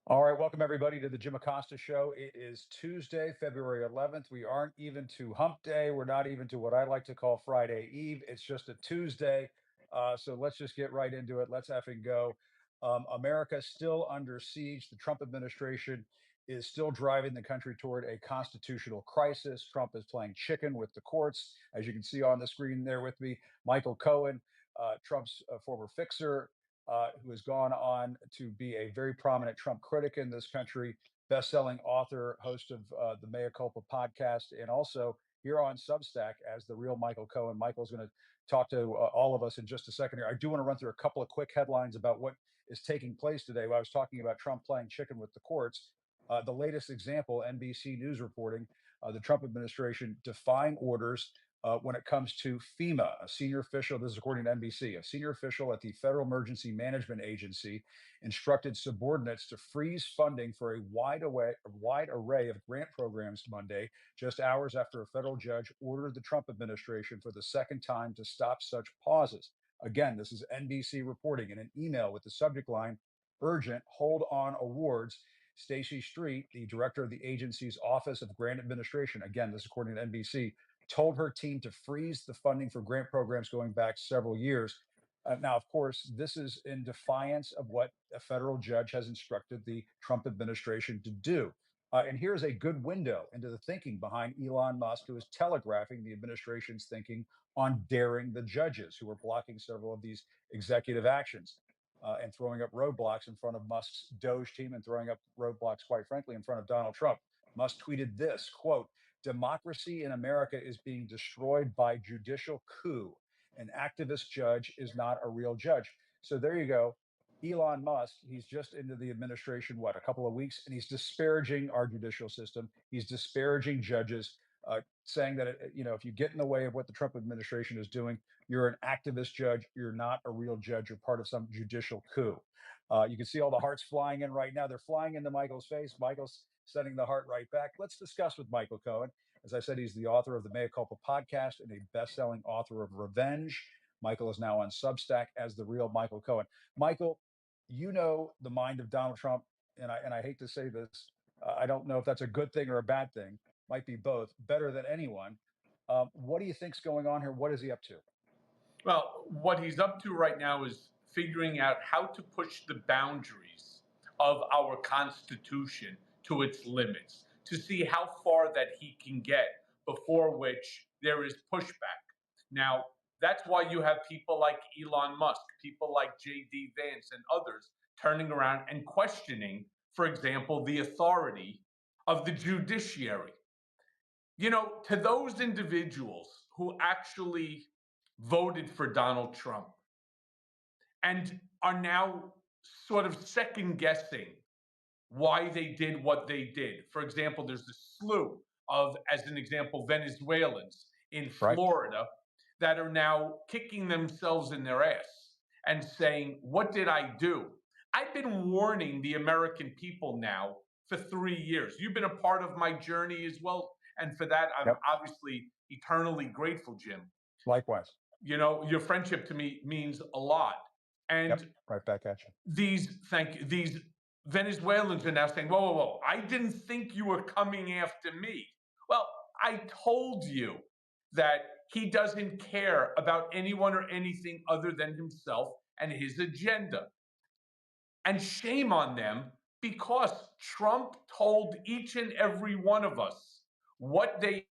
All right, welcome everybody to the Jim Acosta Show. It is Tuesday, February 11th. We aren't even to hump day. We're not even to what I like to call Friday Eve. It's just a Tuesday. So let's just get right into it. Let's effing go. America still under siege. The Trump administration is still driving the country toward a constitutional crisis. Trump is playing chicken with the courts. As you can see on the screen there with me, Michael Cohen, Trump's former fixer, who has gone on to be a very prominent Trump critic in this country, best-selling author, host of the Mea Culpa podcast, and also here on Substack as the real Michael Cohen. Michael's going to talk to all of us in just a second here. I do want to run through a couple of quick headlines about what is taking place today. While I was talking about Trump playing chicken with the courts, the latest example, NBC News reporting, the Trump administration defying orders when it comes to FEMA. A senior official, this is according to NBC, a senior official at the Federal Emergency Management Agency instructed subordinates to freeze funding for a wide array of grant programs Monday, just hours after a federal judge ordered the Trump administration for the second time to stop such pauses. Again, this is NBC reporting in an email with the subject line, urgent, hold on awards. Stacy Street, the director of the agency's Office of Grant Administration, again, this is according to NBC, told her team to freeze the funding for grant programs going back several years. Now, of course, this is in defiance of what a federal judge has instructed the Trump administration to do. And here's a good window into the thinking behind Elon Musk, who is telegraphing the administration's thinking on daring the judges who are blocking several of these executive actions and throwing up roadblocks in front of Musk's Doge team and throwing up roadblocks, quite frankly, in front of Donald Trump. Musk tweeted this, quote, democracy in America is being destroyed by judicial coup. An activist judge is not a real judge. So there you go. Elon Musk, he's just into the administration, what, a couple of weeks, and he's disparaging our judicial system. He's disparaging judges, saying that, if you get in the way of what the Trump administration is doing, you're an activist judge. You're not a real judge. You're part of some judicial coup. You can see all the hearts flying in right now. They're flying into Michael's face. Michael's sending the heart right back. Let's discuss with Michael Cohen. As I said, he's the author of the Mea Culpa podcast and a best-selling author of Revenge. Michael is now on Substack as the real Michael Cohen. Michael, you know the mind of Donald Trump, and I hate to say this. I don't know if that's a good thing or a bad thing. Might be both. Better than anyone. What do you think's going on here? What is he up to? Well, what he's up to right now is figuring out how to push the boundaries of our Constitution to its limits, to see how far that he can get, before which there is pushback. Now, that's why you have people like Elon Musk, people like J.D. Vance, and others turning around and questioning, for example, the authority of the judiciary. To those individuals who actually voted for Donald Trump and are now sort of second guessing why they did what they did. For example, there's a slew of, as an example, Venezuelans in Right? Florida that are now kicking themselves in their ass and saying, what did I do? I've been warning the American people now for 3 years. You've been a part of my journey as well. And for that, I'm Yep. obviously eternally grateful, Jim. Likewise. Your friendship to me means a lot. And Yep. Right back at you. these Venezuelans are now saying, whoa, whoa, whoa, I didn't think you were coming after me. Well, I told you that he doesn't care about anyone or anything other than himself and his agenda. And shame on them, because Trump told each and every one of us what they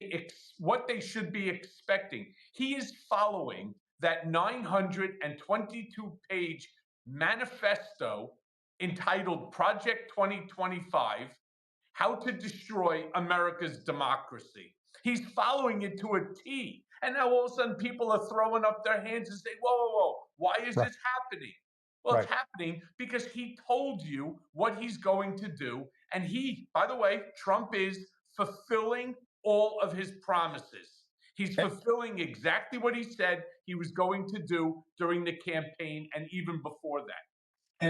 should be expecting. He is following that 922-page manifesto entitled Project 2025: How to Destroy America's Democracy. He's following it to a T. And now all of a sudden people are throwing up their hands and saying, whoa, whoa, whoa, why is Right. this happening? Well, Right. it's happening because he told you what he's going to do. And he, by the way, Trump is fulfilling all of his promises. He's fulfilling exactly what he said he was going to do during the campaign and even before that.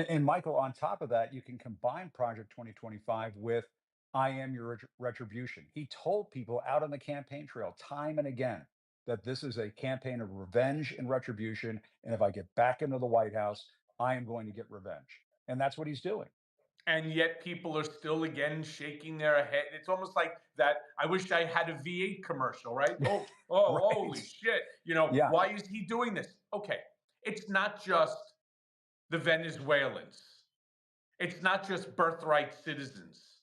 And Michael, on top of that, you can combine Project 2025 with I am your retribution. He told people out on the campaign trail time and again that this is a campaign of revenge and retribution. And if I get back into the White House, I am going to get revenge. And that's what he's doing. And yet people are still again shaking their head. It's almost like that. I wish I had a V8 commercial, right? Holy Right. shit. Yeah. Why is he doing this? Okay. It's not just the Venezuelans. It's not just birthright citizens.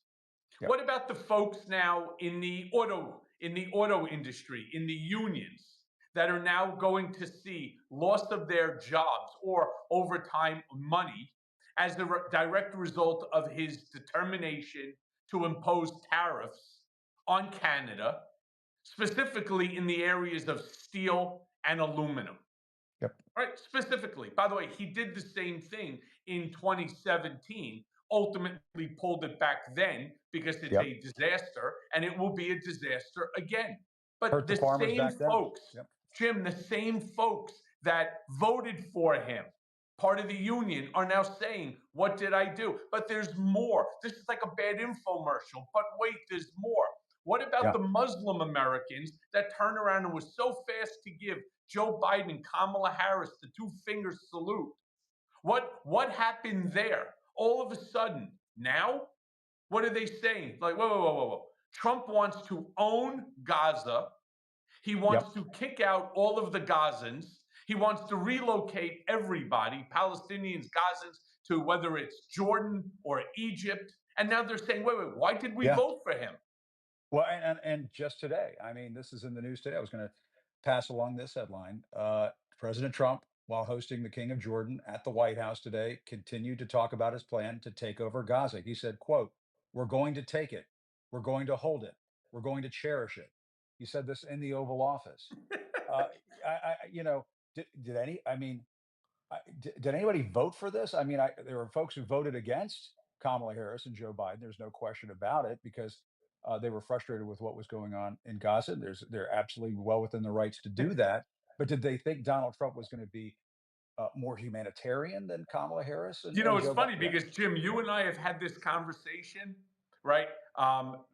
Yep. What about the folks now in the auto industry, in the unions that are now going to see loss of their jobs or overtime money as the direct result of his determination to impose tariffs on Canada, specifically in the areas of steel and aluminum? Yep. Right, specifically. By the way, he did the same thing in 2017, ultimately pulled it back then because it's Yep. a disaster and it will be a disaster again. But Hurt the the farmers same back then. folks, Yep. Jim, the same folks that voted for him, part of the union, are now saying, "What did I do?" But there's more. This is like a bad infomercial. But wait, there's more. What about Yeah. the Muslim Americans that turned around and was so fast to give Joe Biden and Kamala Harris the two finger salute? What happened there? All of a sudden, now, what are they saying? Like, whoa, whoa, whoa, whoa, whoa. Trump wants to own Gaza. He wants Yep. to kick out all of the Gazans. He wants to relocate everybody, Palestinians, Gazans, to whether it's Jordan or Egypt. And now they're saying, wait, wait, why did we Yeah. vote for him? Well, and just today, I mean, this is in the news today. I was going to pass along this headline. President Trump, while hosting the King of Jordan at the White House today, continued to talk about his plan to take over Gaza. He said, quote, "We're going to take it. We're going to hold it. We're going to cherish it." He said this in the Oval Office. Uh, did any, I mean, did anybody vote for this? I mean, there were folks who voted against Kamala Harris and Joe Biden. There's no question about it because they were frustrated with what was going on in Gaza. They're absolutely well within the rights to do that. But did they think Donald Trump was going to be more humanitarian than Kamala Harris and It's Joe Biden? funny Yeah, because Jim, you and I have had this conversation, right?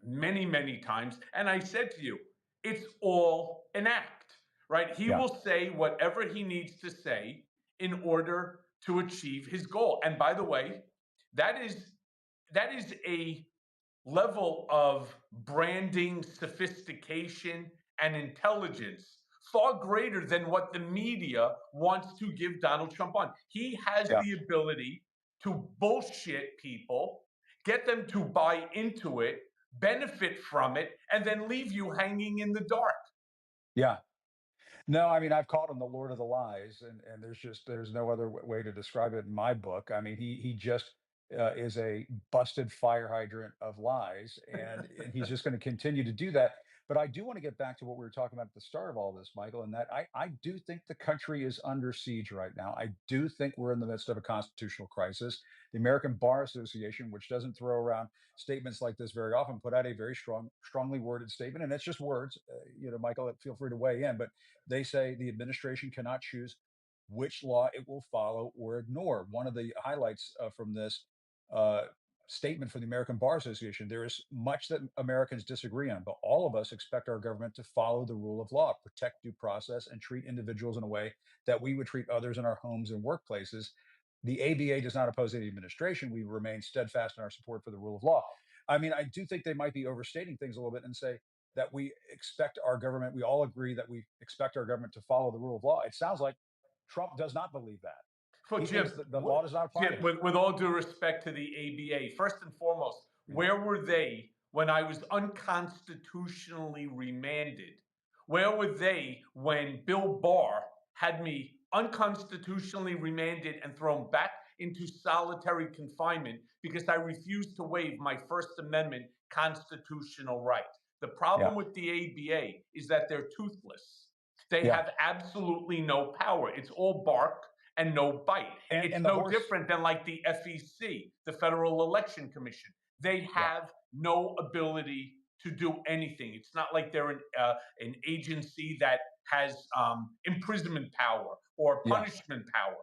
Many, many times. And I said to you, it's all an act, right? He yeah, will say whatever he needs to say in order to achieve his goal. And by the way, that is that is a level of branding, sophistication, and intelligence far greater than what the media wants to give Donald Trump on. He has yeah, the ability to bullshit people, get them to buy into it, benefit from it, and then leave you hanging in the dark. yeah. No, I mean, I've called him the Lord of the Lies, and there's no other way to describe it in my book. I mean, he just is a busted fire hydrant of lies, and he's just going to continue to do that. But I do want to get back to what we were talking about at the start of all this, Michael, and that I do think the country is under siege right now. I do think we're in the midst of a constitutional crisis. The American Bar Association, which doesn't throw around statements like this very often, put out a very strongly worded statement, and it's just words. Michael, feel free to weigh in, but they say the administration cannot choose which law it will follow or ignore. One of the highlights from this uh, statement from the American Bar Association: there is much that Americans disagree on, but all of us expect our government to follow the rule of law, protect due process, and treat individuals in a way that we would treat others in our homes and workplaces. The ABA does not oppose any administration. We remain steadfast in our support for the rule of law. I mean, I do think they might be overstating things a little bit and say that we expect our government, we all agree that we expect our government to follow the rule of law. It sounds like Trump does not believe that. So, He Jim, thinks that the law does not apply Jim, to him. with all due respect to the ABA, first and foremost, Yeah. where were they when I was unconstitutionally remanded? Where were they when Bill Barr had me unconstitutionally remanded and thrown back into solitary confinement because I refused to waive my First Amendment constitutional right? The Yeah. problem with the ABA is that they're toothless. They Yeah. have absolutely no power. It's all bark and no bite. It's And the no horse. different than like the FEC, the Federal Election Commission. They Yeah. have no ability to do anything. It's not like they're an agency that has imprisonment power or Yeah. punishment power.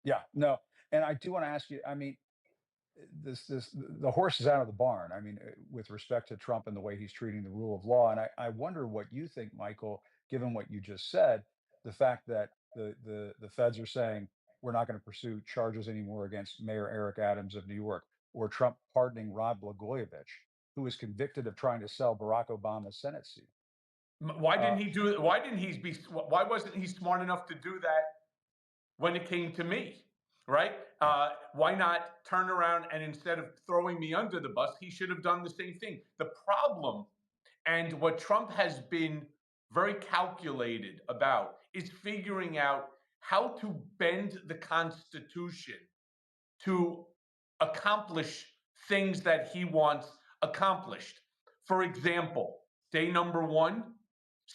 Yeah. No. And I do want to ask you, I mean, the horse is out of the barn. I mean, with respect to Trump and the way he's treating the rule of law. And I wonder what you think, Michael, given what you just said, the fact that the feds are saying we're not going to pursue charges anymore against Mayor Eric Adams of New York. or Trump pardoning Rod Blagojevich, who was convicted of trying to sell Barack Obama's Senate seat. Why didn't he do it? Why wasn't he smart enough to do that when it came to me? Right? Why not turn around and instead of throwing me under the bus, he should have done the same thing. The problem and what Trump has been very calculated about is figuring out how to bend the Constitution to accomplish things that he wants accomplished. For example, day number one,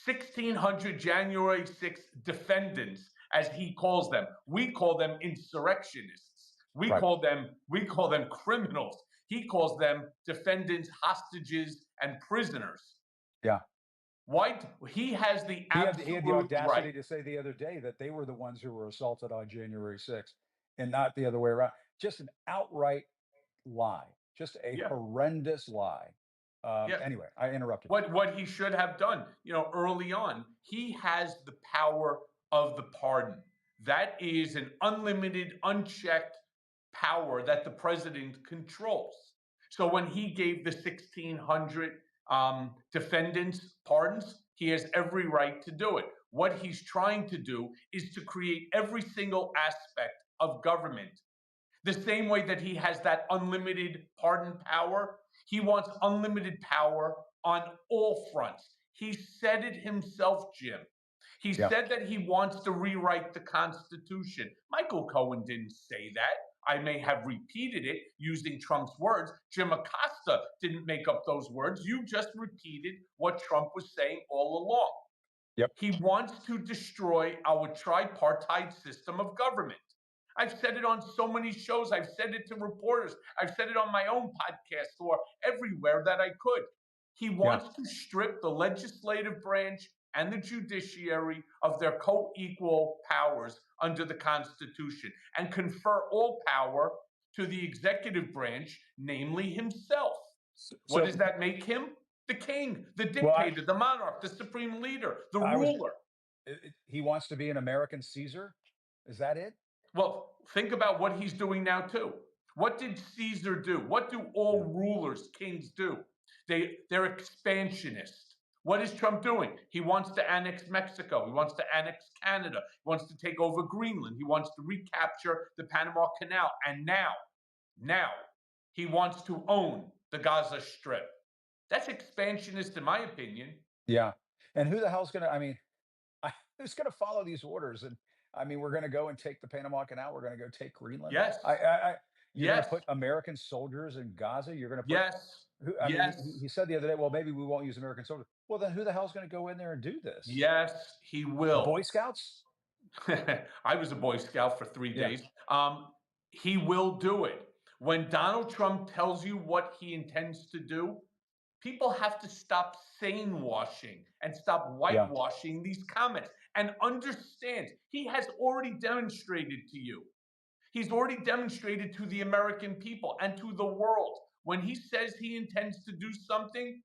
1,600 January 6th defendants, as he calls them. We call them insurrectionists. We Right. call them criminals. He calls them defendants, hostages, and prisoners. Yeah. Why he has the absolute He had the audacity right. to say the other day that they were the ones who were assaulted on January 6th and not the other way around. Just an outright lie, just a Yeah. horrendous lie. Yeah. Anyway, I interrupted. What he should have done, early on, he has the power of the pardon. That is an unlimited, unchecked power that the president controls. So when he gave the 1,600 defendants pardons, he has every right to do it. What he's trying to do is to create every single aspect of government. The same way that he has that unlimited pardon power, he wants unlimited power on all fronts. He said it himself, Jim. He Yeah. said that he wants to rewrite the Constitution. Michael Cohen didn't say that. I may have repeated it using Trump's words. Jim Acosta didn't make up those words. You just repeated what Trump was saying all along. Yep. He wants to destroy our tripartite system of government. I've said it on so many shows. I've said it to reporters. I've said it on my own podcast or everywhere that I could. He wants to strip the legislative branch and the judiciary of their co-equal powers under the Constitution and confer all power to the executive branch, namely himself. What does that make him? The king, the dictator, the monarch, the supreme leader, the ruler. He wants to be an American Caesar? Is that it? Well, think about what he's doing now, too. What did Caesar do? What do all rulers, kings do? They're expansionists. What is Trump doing? He wants to annex Mexico. He wants to annex Canada. He wants to take over Greenland. He wants to recapture the Panama Canal. And now, he wants to own the Gaza Strip. That's expansionist, in my opinion. Yeah. And who the hell's going to, who's going to follow these orders? And we're going to go and take the Panama Canal. We're going to go take Greenland. Yes. You're going to put American soldiers in Gaza. You're going to put. Yes. He said the other day, well, maybe we won't use American soldiers. Well, then who the hell's going to go in there and do this? Yes, he will. Boy Scouts? I was a Boy Scout for 3 days. He will do it. When Donald Trump tells you what he intends to do, people have to stop sane washing and stop whitewashing these comments and understand he has already demonstrated to you. He's already demonstrated to the American people and to the world. When he says he intends to do something,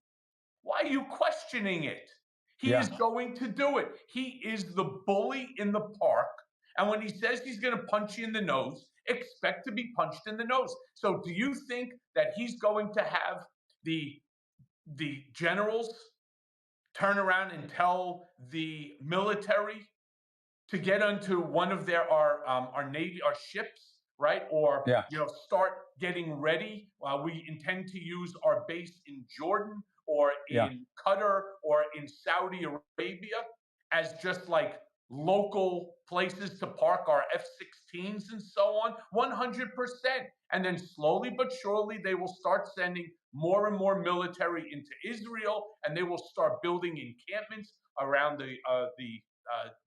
why are you questioning it? He is going to do it. He is the bully in the park. And when he says he's going to punch you in the nose, expect to be punched in the nose. So do you think that he's going to have the generals turn around and tell the military to get onto one of our Navy, our ships, right? Or start getting ready. We intend to use our base in Jordan or in Qatar or in Saudi Arabia as just like local places to park our F-16s and so on. 100%. And then slowly but surely, they will start sending more and more military into Israel, and they will start building encampments around the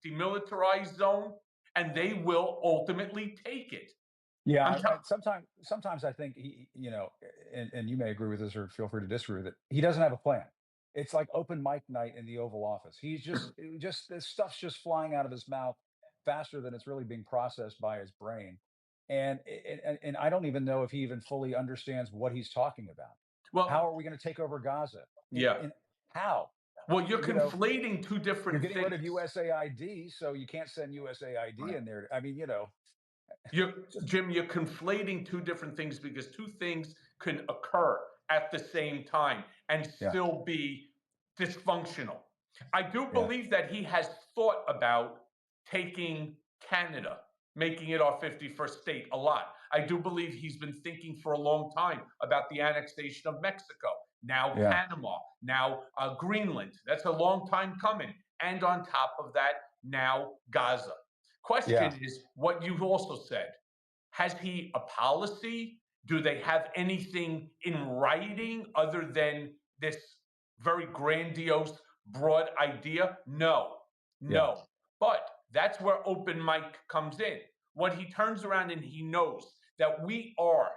demilitarized zone, and they will ultimately take it. Yeah, sometimes I think he, and you may agree with this or feel free to disagree with it. He doesn't have a plan. It's like open mic night in the Oval Office. He's just this stuff's just flying out of his mouth faster than it's really being processed by his brain. And I don't even know if he even fully understands what he's talking about. Well, how are we going to take over Gaza? And how? Well, you're conflating two different things. You're getting things. rid of USAID, so you can't send USAID in there. Jim, you're conflating two different things because two things can occur at the same time and Yeah. still be dysfunctional. I do Yeah. believe that he has thought about taking Canada, making it our 51st state a lot. I do believe he's been thinking for a long time about the annexation of Mexico, now Yeah. Panama, now Greenland. That's a long time coming. And on top of that, now Gaza. Yeah. Question is what you've also said. Has he a policy? Do they have anything in writing other than this very grandiose, broad idea? No, Yeah. no. But that's where open mic comes in. When he turns around and he knows that we are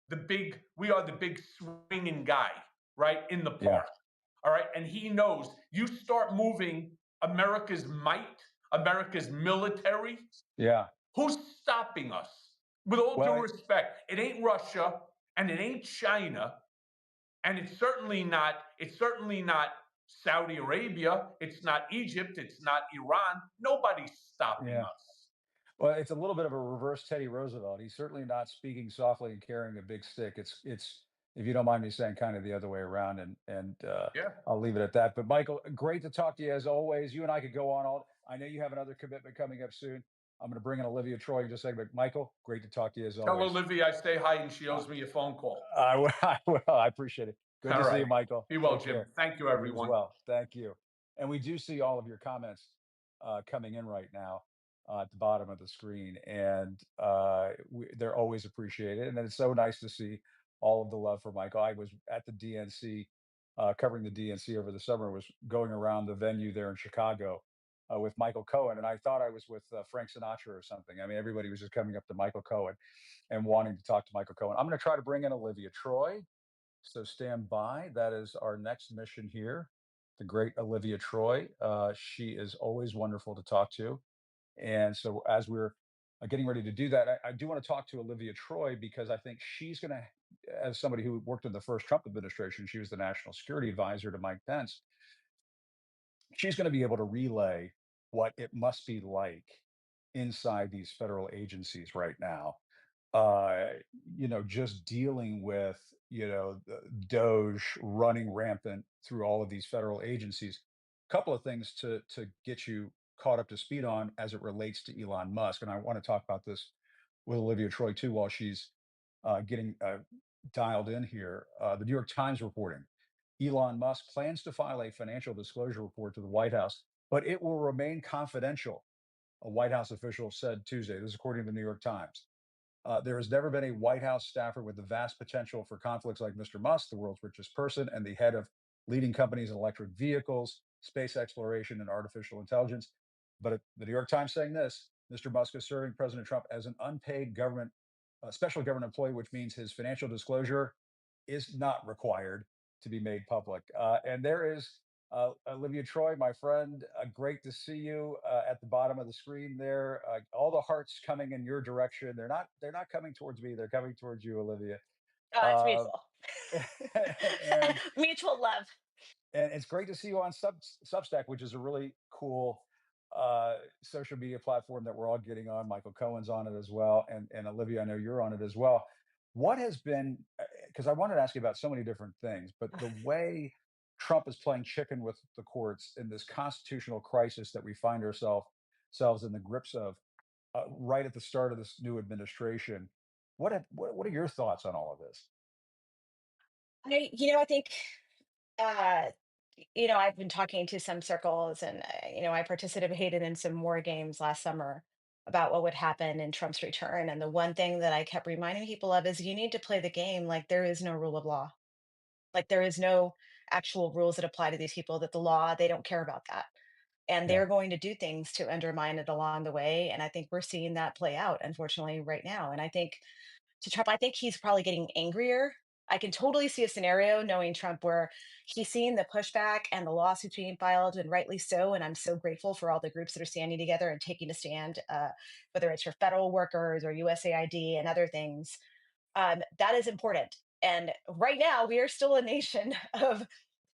the big swinging guy, right, in the Yeah. park. All right. And he knows you start moving America's might, America's military. Yeah. Who's stopping us? With all due Well, respect, it ain't Russia and it ain't China, and it's certainly not Saudi Arabia, it's not Egypt, it's not Iran. Nobody's stopping yeah. us. Well, it's a little bit of a reverse Teddy Roosevelt. He's certainly not speaking softly and carrying a big stick. It's if you don't mind me saying, kind of the other way around, and Yeah. I'll leave it at that. But Michael, great to talk to you as always. You and I could go on all. I know you have another commitment coming up soon. I'm going to bring in Olivia Troy in just a second. But Michael, great to talk to you as Tell always. Olivia I say hi and she Uh, owes me a phone call. I will. I will. I appreciate it. Good All to see you, right. Michael. Be well, Take Jim. care. Thank you, You as everyone. well. Thank you. And we do see all of your comments coming in right now at the bottom of the screen, and they're always appreciated. And it's so nice to see all of the love for Michael. I was at the DNC, covering the DNC over the summer. Was going around the venue there in Chicago with Michael Cohen, and I thought I was with Frank Sinatra or something. I mean, everybody was just coming up to Michael Cohen and wanting to talk to Michael Cohen. I'm going to try to bring in Olivia Troy, so stand by. That is our next mission here. The great Olivia Troy. She is always wonderful to talk to. And so, as we're getting ready to do that, I do want to talk to Olivia Troy because I think she's going to, as somebody who worked in the first Trump administration, she was the national security advisor to Mike Pence. She's going to be able to relay what it must be like inside these federal agencies right now. Uh, just dealing with, the Doge running rampant through all of these federal agencies. Couple of things to get you caught up to speed on as it relates to Elon Musk. And I want to talk about this with Olivia Troy too while she's getting dialed in here. The New York Times reporting Elon Musk plans to file a financial disclosure report to the White House, but it will remain confidential, a White House official said Tuesday. This is according to the New York Times. There has never been a White House staffer with the vast potential for conflicts like Mr. Musk, the world's richest person and the head of leading companies in electric vehicles, space exploration, and artificial intelligence. But the New York Times saying this: Mr. Musk is serving President Trump as an unpaid government, special government employee, which means his financial disclosure is not required to be made public. And there is Olivia Troy, my friend. Great to see you at the bottom of the screen there. All the hearts coming in your direction. They're not coming towards me. They're coming towards you, Olivia. Oh, it's Uh, mutual. and Mutual love. and it's great to see you on Substack, which is a really cool social media platform that we're all getting on. Michael Cohen's on it as well, and Olivia, I know you're on it as well. What has been, because I wanted to ask you about so many different things, but the way Trump is playing chicken with the courts in this constitutional crisis that we find ourselves in the grips of right at the start of this new administration. What are your thoughts on all of this? I think, uh, I've been talking to some circles and, I participated in some war games last summer about what would happen in Trump's return. And the one thing that I kept reminding people of is you need to play the game like there is no rule of law. Like there is no actual rules that apply to these people, that the law, they don't care about that. And Yeah. they're going to do things to undermine it along the way. And I think we're seeing that play out, unfortunately, right now. And I think to Trump, I think he's probably getting angrier. I can totally see a scenario knowing Trump where he's seeing the pushback and the lawsuits being filed, and rightly so. And I'm so grateful for all the groups that are standing together and taking a stand, whether it's for federal workers or USAID and other things. That is important. And right now, we are still a nation of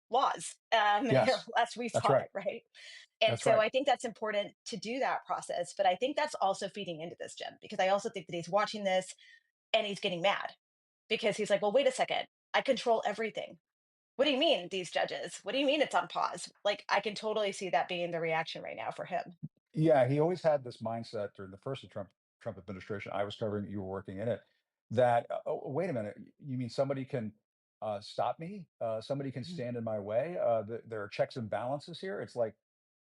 laws, Yes, unless we that's saw right. it, right? And That's so right. I think that's important to do that process. But I think that's also feeding into this, Jim, because I also think that he's watching this and he's getting mad because he's like, well, wait a second. I control everything. What do you mean, these judges? What do you mean it's on pause? Like, I can totally see that being the reaction right now for him. Yeah, he always had this mindset during the first Trump administration. I was covering it, you were working in it. That oh, wait a minute, you mean somebody can stop me? Somebody can Mhm. stand in my way? There are checks and balances here. It's like,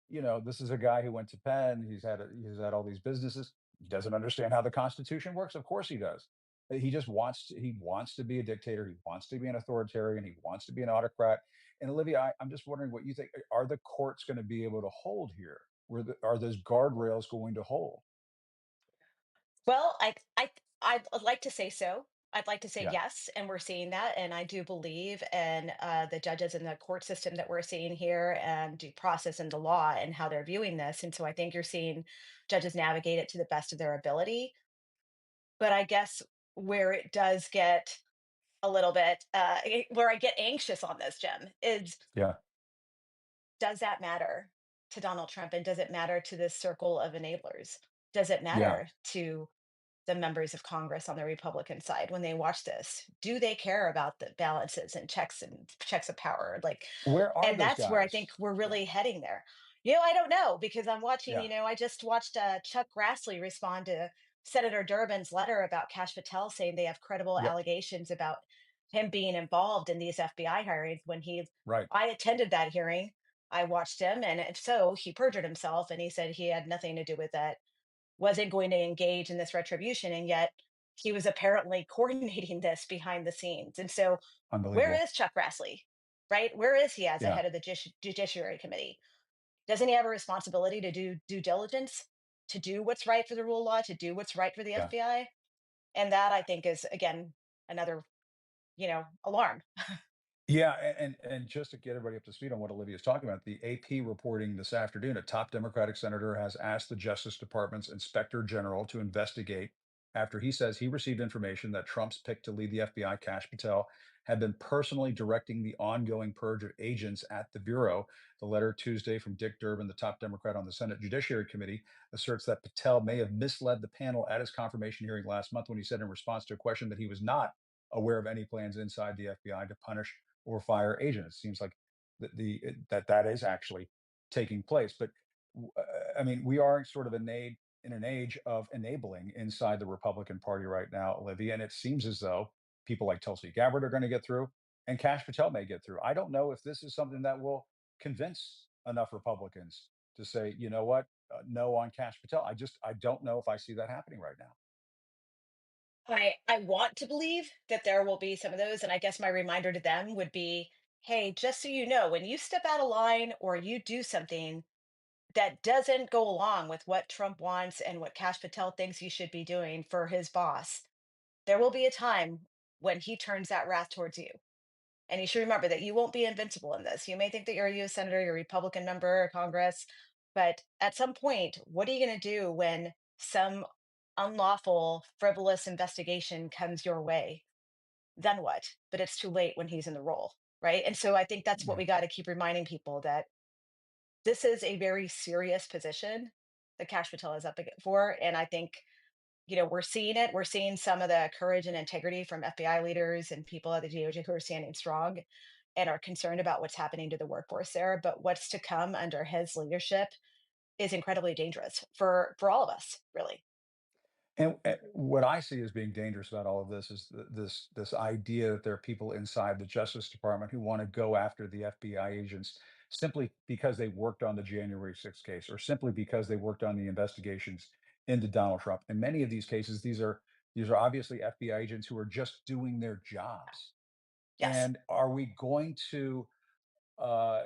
this is a guy who went to Penn. He's had all these businesses. He doesn't understand how the Constitution works. Of course he does. He wants to be a dictator. He wants to be an authoritarian. He wants to be an autocrat. And Olivia, I'm just wondering what you think. Are the courts going to be able to hold here? Are those guardrails going to hold? Well, I'd like to say so. I'd like to say Yeah, yes, and we're seeing that, and I do believe in the judges and the court system that we're seeing here, and due process and the law, and how they're viewing this. And so I think you're seeing judges navigate it to the best of their ability. But I guess where it does get a little bit, where I get anxious on this, Jim, is yeah, does that matter to Donald Trump, and does it matter to this circle of enablers? Does it yeah. matter to the members of Congress on the Republican side when they watch this? Do they care about the balances and checks of power? Like, Where are and those that's where I think guys? we're Yeah, really heading there. I don't know because I'm watching, yeah, I just watched Chuck Grassley respond to Senator Durbin's letter about Cash Patel saying they have credible yeah. allegations about him being involved in these FBI hirings Right. I attended that hearing. I watched him, and if so, he perjured himself and he said he had nothing to do with that, wasn't going to engage in this retribution, and yet he was apparently coordinating this behind the scenes. And so, where Unbelievable. is Chuck Grassley? Right? Where is he as a Yeah, head of the Judiciary Committee? Doesn't he have a responsibility to do due diligence, to do what's right for the rule of law, to do what's right for the yeah. FBI? And that I think is again another, alarm. Yeah, and just to get everybody up to speed on what Olivia is talking about, the AP reporting this afternoon, a top Democratic senator has asked the Justice Department's Inspector General to investigate after he says he received information that Trump's pick to lead the FBI, Kash Patel, had been personally directing the ongoing purge of agents at the Bureau. The letter Tuesday from Dick Durbin, the top Democrat on the Senate Judiciary Committee, asserts that Patel may have misled the panel at his confirmation hearing last month when he said in response to a question that he was not aware of any plans inside the FBI to punish or fire agents. It seems like that is actually taking place. But I mean, we are sort of in an age of enabling inside the Republican Party right now, Olivia, and it seems as though people like Tulsi Gabbard are going to get through, and Cash Patel may get through. I don't know if this is something that will convince enough Republicans to say, you know what, no on Cash Patel. I don't know if I see that happening right now. I want to believe that there will be some of those, and I guess my reminder to them would be, hey, just so you know, when you step out of line or you do something that doesn't go along with what Trump wants and what Kash Patel thinks you should be doing for his boss, there will be a time when he turns that wrath towards you. And you should remember that you won't be invincible in this. You may think that you're a US Senator, you're a Republican member of Congress, but at some point, what are you going to do when some unlawful, frivolous investigation comes your way? Then what? But it's too late when he's in the role, right? And so I think that's what Yeah. we got to keep reminding people that this is a very serious position that Cash Patel is for. And I think, we're seeing it. We're seeing some of the courage and integrity from FBI leaders and people at the DOJ who are standing strong and are concerned about what's happening to the workforce there. But what's to come under his leadership is incredibly dangerous for all of us, really. And what I see as being dangerous about all of this is this idea that there are people inside the Justice Department who want to go after the FBI agents simply because they worked on the January 6th case, or simply because they worked on the investigations into Donald Trump. In many of these cases, these are obviously FBI agents who are just doing their jobs. Yes. And are we going to uh,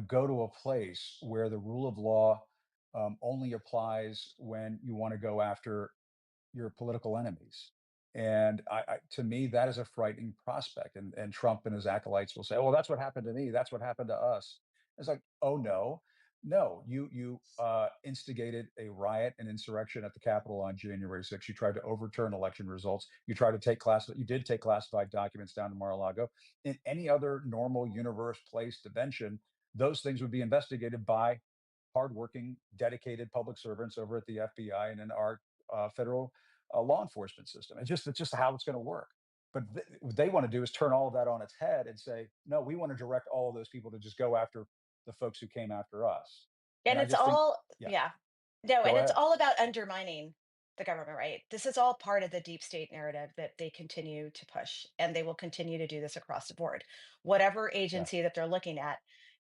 go to a place where the rule of law only applies when you want to go after your political enemies? And to me, that is a frightening prospect. And Trump and his acolytes will say, "Well, that's what happened to me. That's what happened to us." It's like, oh no, no, you instigated a riot and insurrection at the Capitol on January 6th. You tried to overturn election results. You did take classified documents down to Mar-a-Lago. In any other normal universe, place, dimension, those things would be investigated by hardworking, dedicated public servants over at the FBI and in our federal law enforcement system. It's just how it's going to work. But what they want to do is turn all of that on its head and say, no, we want to direct all of those people to just go after the folks who came after us. And And I it's just think, all, yeah, yeah. No, go and it's ahead. all about undermining the government, right? This is all part of the deep state narrative that they continue to push, and they will continue to do this across the board. Whatever Yeah, agency that they're looking at,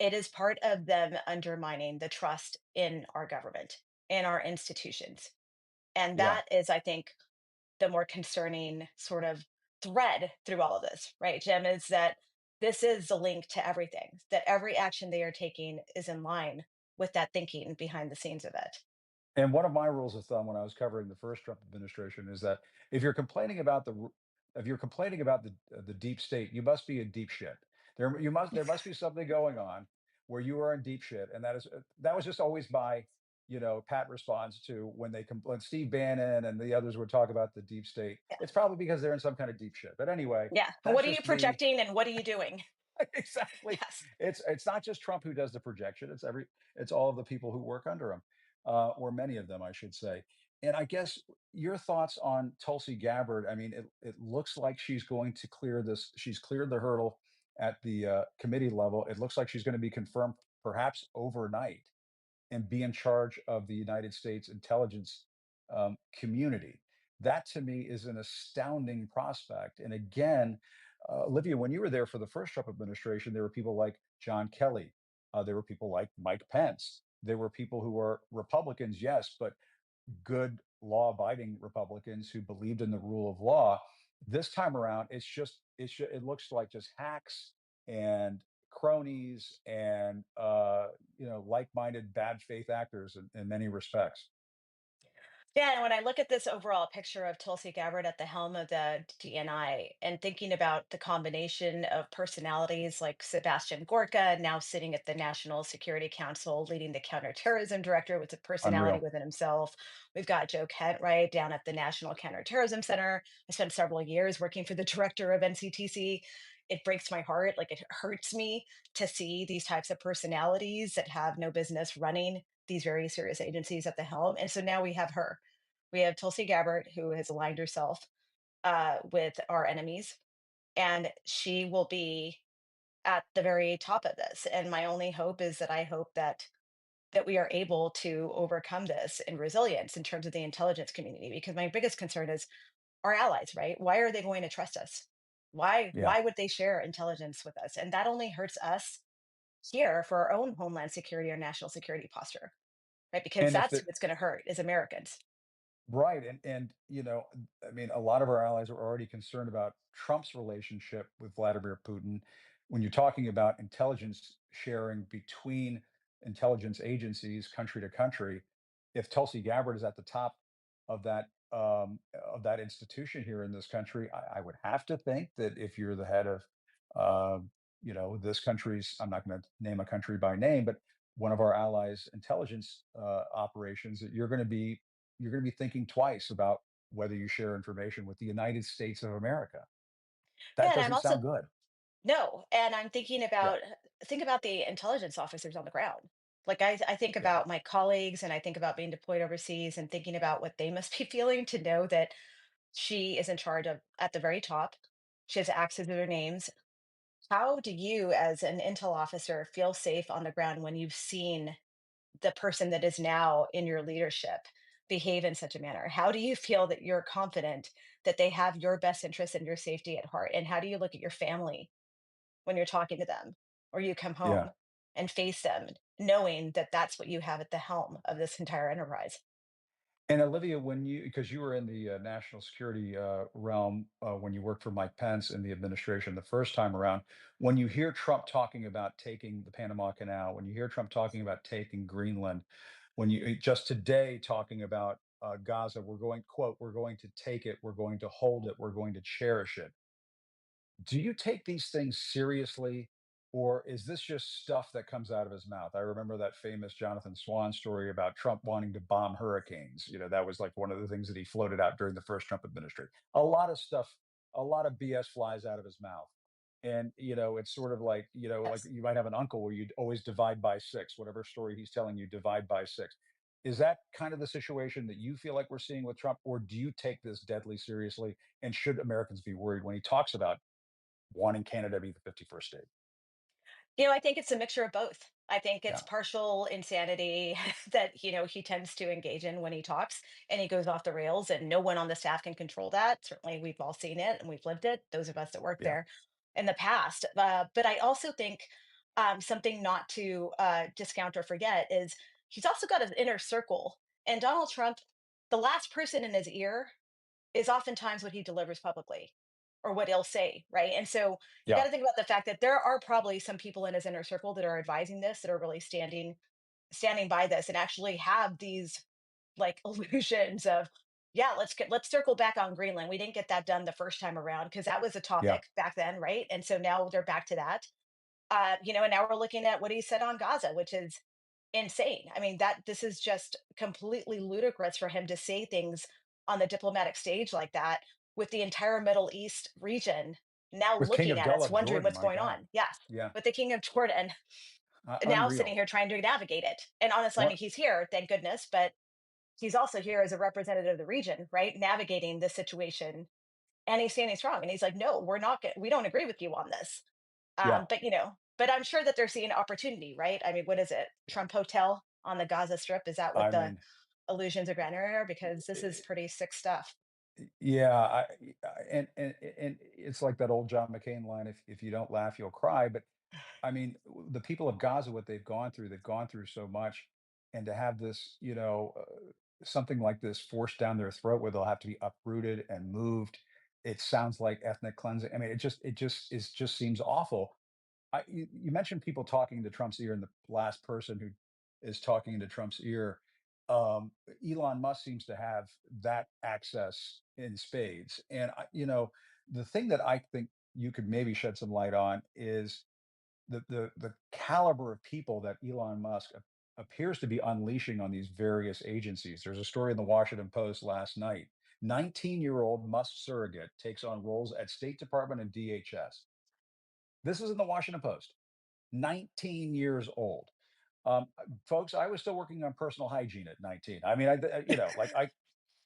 it is part of them undermining the trust in our government, in our institutions. And yeah. that is, I think, the more concerning sort of thread through all of this, right, Jim, is that this is the link to everything, that every action they are taking is in line with that thinking behind the scenes of it. And one of my rules of thumb when I was covering the first Trump administration is that if you're complaining about if you're complaining about the deep state, you must be in deep shit. There must be something going on where you are in deep shit, and that was just always my pat response to when Steve Bannon and the others would talk about the deep state. Yeah. It's probably because they're in some kind of deep shit. But anyway, Yeah. that's What are you just me. projecting and what are you doing? Exactly. Yes. It's not just Trump who does the projection. It's all of the people who work under him, or many of them, I should say. And I guess your thoughts on Tulsi Gabbard. I mean, it looks like she's going to clear this. She's cleared the hurdle at the committee level. It looks like she's going to be confirmed perhaps overnight and be in charge of the United States intelligence community. That to me is an astounding prospect. And again, Olivia, when you were there for the first Trump administration, there were people like John Kelly. There were people like Mike Pence. There were people who were Republicans, yes, but good law-abiding Republicans who believed in the rule of law. This time around, it looks like just hacks and cronies and like-minded bad faith actors in many respects. Yeah, and when I look at this overall picture of Tulsi Gabbard at the helm of the DNI and thinking about the combination of personalities like Sebastian Gorka, now sitting at the National Security Council, leading the counterterrorism director with a personality Unreal. within himself. We've got Joe Kent, right, down at the National Counterterrorism Center. I spent several years working for the director of NCTC. It breaks my heart, like it hurts me to see these types of personalities that have no business running these very serious agencies at the helm. And so now we have her. We have Tulsi Gabbard, who has aligned herself with our enemies, and she will be at the very top of this. And my only hope is that I hope that we are able to overcome this in resilience in terms of the intelligence community. Because my biggest concern is our allies, right? Why are they going to trust us? Why Yeah. why would they share intelligence with us? And that only hurts us here for our own homeland security or national security posture, right? Because And if that's the who it's going to hurt is Americans. Right, and I mean, a lot of our allies are already concerned about Trump's relationship with Vladimir Putin. When you're talking about intelligence sharing between intelligence agencies, country to country, if Tulsi Gabbard is at the top of that institution here in this country, I would have to think that if you're the head of, this country's, I'm not going to name a country by name, but one of our allies' intelligence operations, that you're going to be thinking twice about whether you share information with the United States of America. Yeah, That and I'm doesn't also sound good. no, and I'm thinking Yeah, about think about the intelligence officers on the ground. Like I think yeah, about my colleagues and I think about being deployed overseas and thinking about what they must be feeling to know that she is in charge of at the very top. She has access to their names. How do you, as an intel officer, feel safe on the ground when you've seen the person that is now in your leadership behave in such a manner? How do you feel that you're confident that they have your best interests and your safety at heart? And how do you look at your family when you're talking to them or you come yeah. home and face them knowing that that's what you have at the helm of this entire enterprise? And Olivia, because you were in the national security realm when you worked for Mike Pence in the administration the first time around, when you hear Trump talking about taking the Panama Canal, when you hear Trump talking about taking Greenland, when you just today talking about Gaza, we're going to take it, we're going to hold it, we're going to cherish it. Do you take these things seriously, or is this just stuff that comes out of his mouth? I remember that famous Jonathan Swan story about Trump wanting to bomb hurricanes. That was like one of the things that he floated out during the first Trump administration. A lot of stuff, a lot of BS flies out of his mouth. And, it's sort of like, like Yes. you might have an uncle where you'd always divide by six, whatever story he's telling you, divide by six. Is that kind of the situation that you feel like we're seeing with Trump, or do you take this deadly seriously? And should Americans be worried when he talks about wanting Canada to be the 51st state? I think it's a mixture of both. I think it's Yeah. partial insanity that, he tends to engage in when he talks and he goes off the rails, and no one on the staff can control that. Certainly, we've all seen it and we've lived it, those of us that work Yeah. there in the past. But I also think something not to discount or forget is he's also got his inner circle. And Donald Trump, the last person in his ear is oftentimes what he delivers publicly or what he'll say, right? And so you got Yeah. to think about the fact that there are probably some people in his inner circle that are advising this, that are really standing by this and actually have these like illusions of, yeah, let's circle back on Greenland. We didn't get that done the first time around because that was a Yeah. topic back then, right? And so now they're back to that. And now we're looking at what he said on Gaza, which is insane. I mean, that this is just completely ludicrous for him to say things on the diplomatic stage like that, with the entire Middle East region now With King looking at us, Abdullah wondering Jordan, what's my going God. on. Yes, Yeah. with the King of Jordan now sitting Unreal. here trying to navigate it. And honestly, I One. mean, he's here, thank goodness, but he's also here as a representative of the region, right? Navigating this situation, and he's standing strong. And he's like, no, we don't agree with you on this. Yeah. But I'm sure that they're seeing opportunity, right? I mean, what is it? Yeah. Trump Hotel on the Gaza Strip? Is that what I the mean, illusions of grandeur are? Because this is pretty sick stuff. yeah, and it's like that old John McCain line, if you don't laugh, you'll cry. But I mean, the people of Gaza, what they've gone through so much, and to have this, something like this forced down their throat where they'll have to be uprooted and moved. It sounds like ethnic cleansing. I mean, it just seems awful. You mentioned people talking to Trump's ear, and the last person who is talking into Trump's ear, um, Elon Musk seems to have that access in spades. And the thing that I think you could maybe shed some light on is the caliber of people that Elon Musk appears to be unleashing on these various agencies. There's a story in the Washington Post last night. 19-year-old Musk surrogate takes on roles at State Department and DHS. This is in the Washington Post. 19 years old. Folks, I was still working on personal hygiene at 19. I mean, like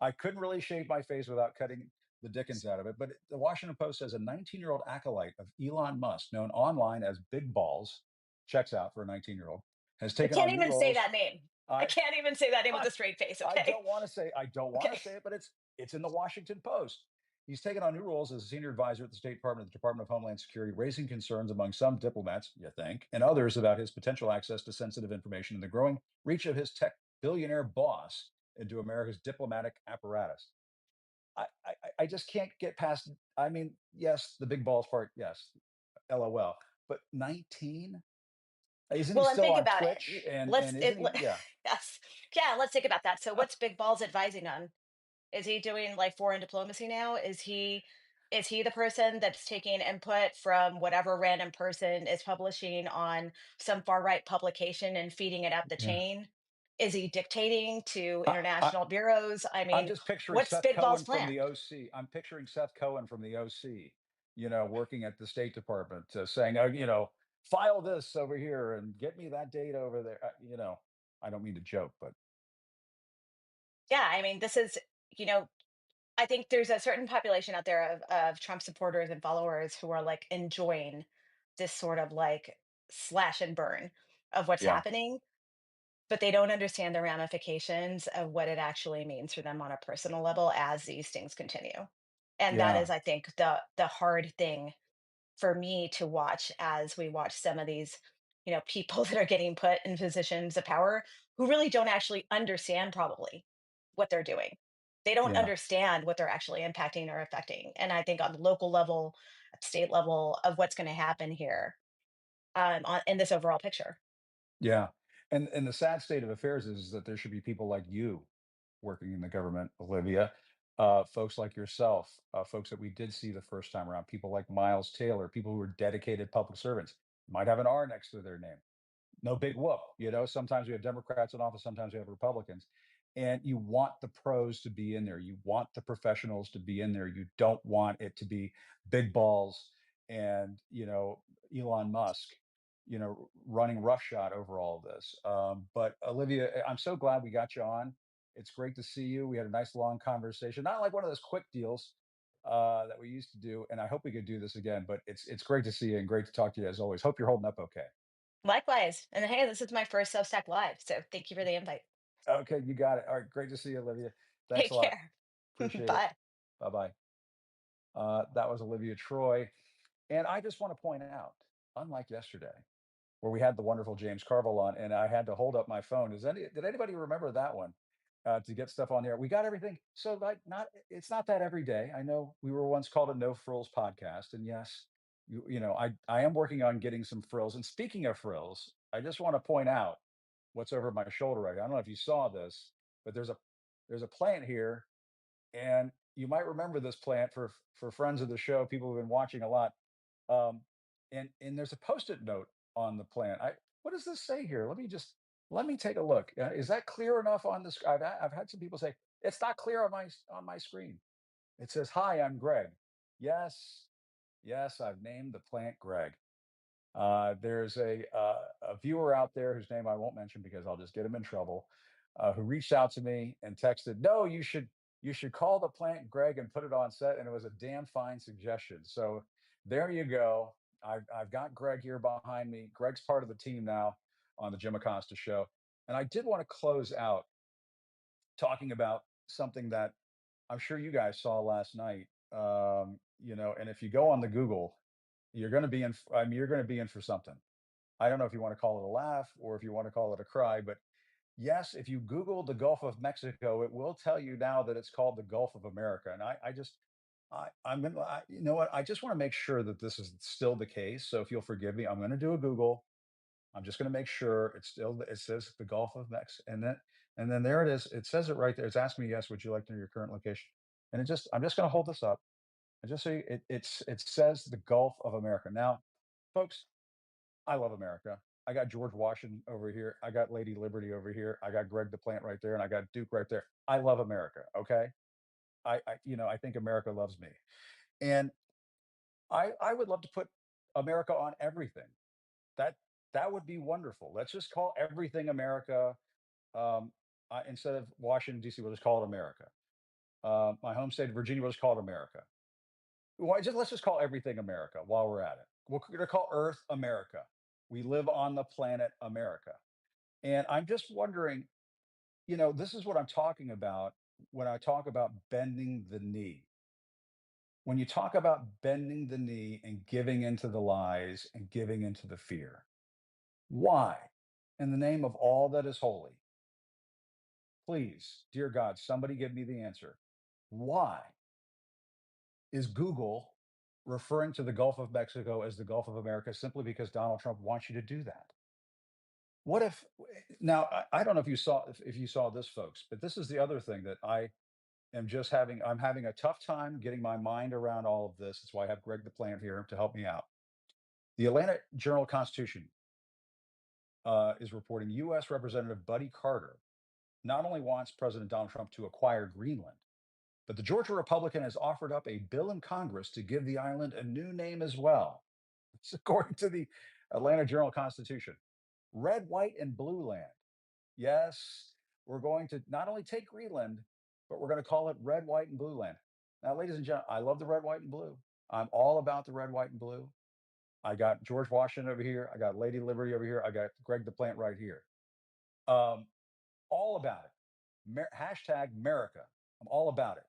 I couldn't really shave my face without cutting the dickens out of it. But the Washington Post says a 19-year-old acolyte of Elon Musk, known online as Big Balls, checks out for a 19-year-old, has I taken can't on new even say roles. that name. I I can't even say that name with I a straight face. I Okay. don't want to say Okay. it, but it's in the Washington Post. He's taken on new roles as a senior advisor at the State Department, the Department of Homeland Security, raising concerns among some diplomats, you think, and others about his potential access to sensitive information and the growing reach of his tech billionaire boss into America's diplomatic apparatus. I just can't get past. I mean, yes, the big balls part, yes, LOL. But 19, isn't he Well, and still think on about Twitch? it. And isn't he? Yeah. Yes. Yeah, let's think about that. So what's Big Balls advising on? Is he doing like foreign diplomacy now? Is he the person that's taking input from whatever random person is publishing on some far right publication and feeding it up the Yeah. chain? Is he dictating to I, I, international bureaus? I I'm mean, just picturing what's Seth Big Ball's Cohen from plan? the OC. I'm picturing Seth Cohen from the OC, working at the State Department, saying, file this over here and get me that date over there. I don't mean to joke, but Yeah, I mean, you know, I think there's a certain population out there of Trump supporters and followers who are like enjoying this sort of like slash and burn of what's yeah, happening, but they don't understand the ramifications of what it actually means for them on a personal level as these things continue. And that yeah, is, I think, the hard thing for me to watch as we watch some of these, people that are getting put in positions of power who really don't actually understand probably what they're doing. They don't yeah. understand what they're actually impacting or affecting. And I think on the local level, at state level, of what's going to happen here in this overall picture. Yeah. And the sad state of affairs is that there should be people like you working in the government, Olivia, folks like yourself, folks that we did see the first time around, people like Miles Taylor, people who are dedicated public servants, might have an R next to their name. No big whoop. Sometimes we have Democrats in office, sometimes we have Republicans. And you want the pros to be in there. You want the professionals to be in there. You don't want it to be big balls and Elon Musk, running roughshod over all of this. But Olivia, I'm so glad we got you on. It's great to see you. We had a nice long conversation, not like one of those quick deals that we used to do. And I hope we could do this again. But it's great to see you and great to talk to you as always. Hope you're holding up okay. Likewise. And hey, this is my first Substack Live, so thank you for the invite. Okay, you got it. All right, great to see you, Olivia. Thanks Take a lot. care. Appreciate it. Bye. Bye bye. That was Olivia Troy. And I just want to point out, unlike yesterday, where we had the wonderful James Carville on, and I had to hold up my phone. Did anybody remember that one? To get stuff on there, we got everything. So like, not it's not that every day. I know we were once called a No Frills podcast, and yes, I am working on getting some frills. And speaking of frills, I just want to point out what's over my shoulder right now. I don't know if you saw this, but there's a plant here, and you might remember this plant for friends of the show, people who've been watching a lot. Um, and there's a post-it note on the plant. What does this say here? Let me take a look. Is that clear enough on this? I've had some people say it's not clear on my screen. It says, "Hi, I'm Greg." Yes, yes, I've named the plant Greg. There's a viewer out there whose name I won't mention because I'll just get him in trouble, who reached out to me and texted, "No, you should call the plant Greg and put it on set." And it was a damn fine suggestion. So there you go. I've got Greg here behind me. Greg's part of the team now on the Jim Acosta Show, and I did want to close out talking about something that I'm sure you guys saw last night. And if you go on the Google, you're going to be in. I mean, you're going to be in for something. I don't know if you want to call it a laugh or if you want to call it a cry, but yes, if you Google the Gulf of Mexico, it will tell you now that it's called the Gulf of America. And I just, I'm gonna, you know what? I just want to make sure that this is still the case. So if you'll forgive me, I'm going to do a Google. I'm just going to make sure it says the Gulf of Mexico, and then there it is. It says it right there. It's asking me, yes, would you like to know your current location? And I'm just going to hold this up. I just say it says the Gulf of America. Now, folks, I love America. I got George Washington over here. I got Lady Liberty over here. I got Greg the Plant right there, and I got Duke right there. I love America. Okay, I think America loves me, and I would love to put America on everything. That that would be wonderful. Let's just call everything America. Instead of Washington D.C., we'll just call it America. My home state of Virginia, we'll just call it America. Let's just call everything America while we're at it. We're going to call Earth America. We live on the planet America. And I'm just wondering, this is what I'm talking about when I talk about bending the knee. When you talk about bending the knee and giving into the lies and giving into the fear, why? In the name of all that is holy, please, dear God, somebody give me the answer. Why is Google referring to the Gulf of Mexico as the Gulf of America simply because Donald Trump wants you to do that? What if now I don't know if you saw this, folks, but this is the other thing that I'm having a tough time getting my mind around all of this. That's why I have Greg the Plant here to help me out. The Atlanta Journal Constitution is reporting U.S. Representative Buddy Carter not only wants President Donald Trump to acquire Greenland, but the Georgia Republican has offered up a bill in Congress to give the island a new name as well. It's according to the Atlanta Journal Constitution. Red, white, and blue land. Yes, we're going to not only take Greenland, but we're going to call it red, white, and blue land. Now, ladies and gentlemen, I love the red, white, and blue. I'm all about the red, white, and blue. I got George Washington over here. I got Lady Liberty over here. I got Greg the Plant right here. All about it. Hashtag America. I'm all about it.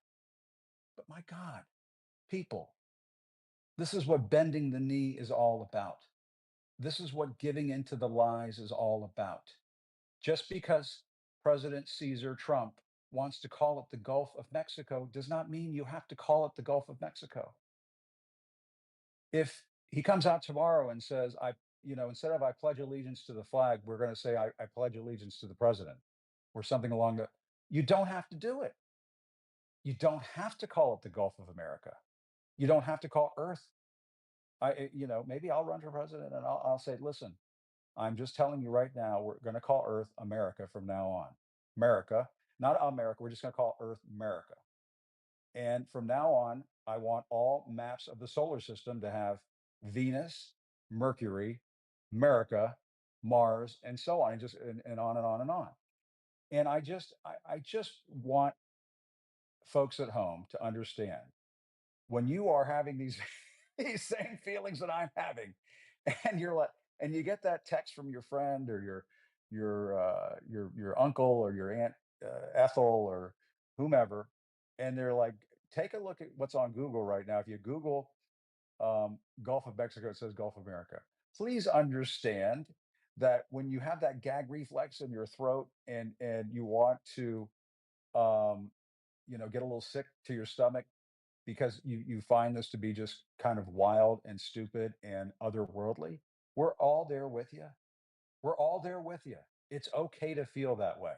But my God, people, this is what bending the knee is all about. This is what giving into the lies is all about. Just because President Caesar Trump wants to call it the Gulf of Mexico does not mean you have to call it the Gulf of Mexico. If he comes out tomorrow and says, instead of I pledge allegiance to the flag, we're going to say I pledge allegiance to the president or something you don't have to do it. You don't have to call it the Gulf of America. You don't have to call Earth. Maybe I'll run for president and I'll say, listen, I'm just telling you right now, we're going to call Earth America from now on. America, not America. We're just going to call Earth America. And from now on, I want all maps of the solar system to have Venus, Mercury, America, Mars, and so on, and just and on and on and on. And I just want folks at home to understand when you are having these these same feelings that I'm having, and you're like, and you get that text from your friend or your uncle or your aunt Ethel or whomever, and they're like, take a look at what's on Google right now. If you Google Gulf of Mexico, it says Gulf of America. Please understand that when you have that gag reflex in your throat and you want to um, get a little sick to your stomach because you find this to be just kind of wild and stupid and otherworldly, we're all there with you. We're all there with you. It's okay to feel that way.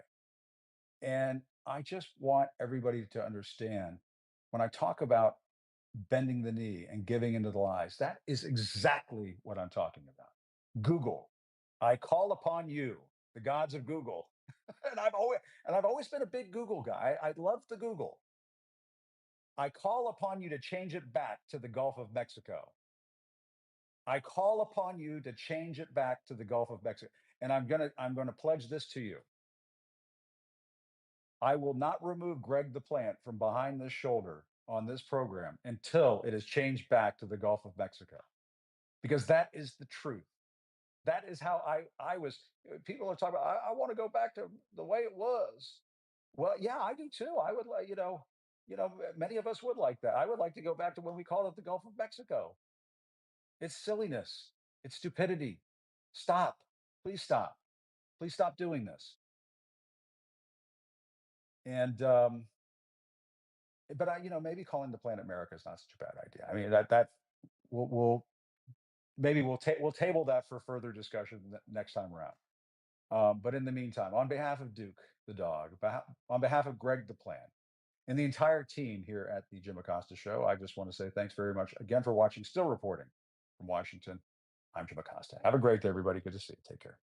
And I just want everybody to understand when I talk about bending the knee and giving into the lies, that is exactly what I'm talking about. Google. I call upon you, the gods of Google. and I've always been a big Google guy. I love the Google. I call upon you to change it back to the Gulf of Mexico. I call upon you to change it back to the Gulf of Mexico. And I'm gonna pledge this to you. I will not remove Greg the Plant from behind this shoulder on this program until it is changed back to the Gulf of Mexico. Because that is the truth. That is how I was. People are talking about, I want to go back to the way it was. Well, yeah, I do too. I would like, many of us would like that. I would like to go back to when we called it the Gulf of Mexico. It's silliness. It's stupidity. Stop. Please stop. Please stop doing this. And but maybe calling the planet America is not such a bad idea. I mean, that we'll maybe we'll table that for further discussion next time around. But in the meantime, on behalf of Duke the dog, on behalf of Greg the plant, and the entire team here at the Jim Acosta Show, I just want to say thanks very much again for watching. Still reporting from Washington, I'm Jim Acosta. Have a great day, everybody. Good to see you. Take care.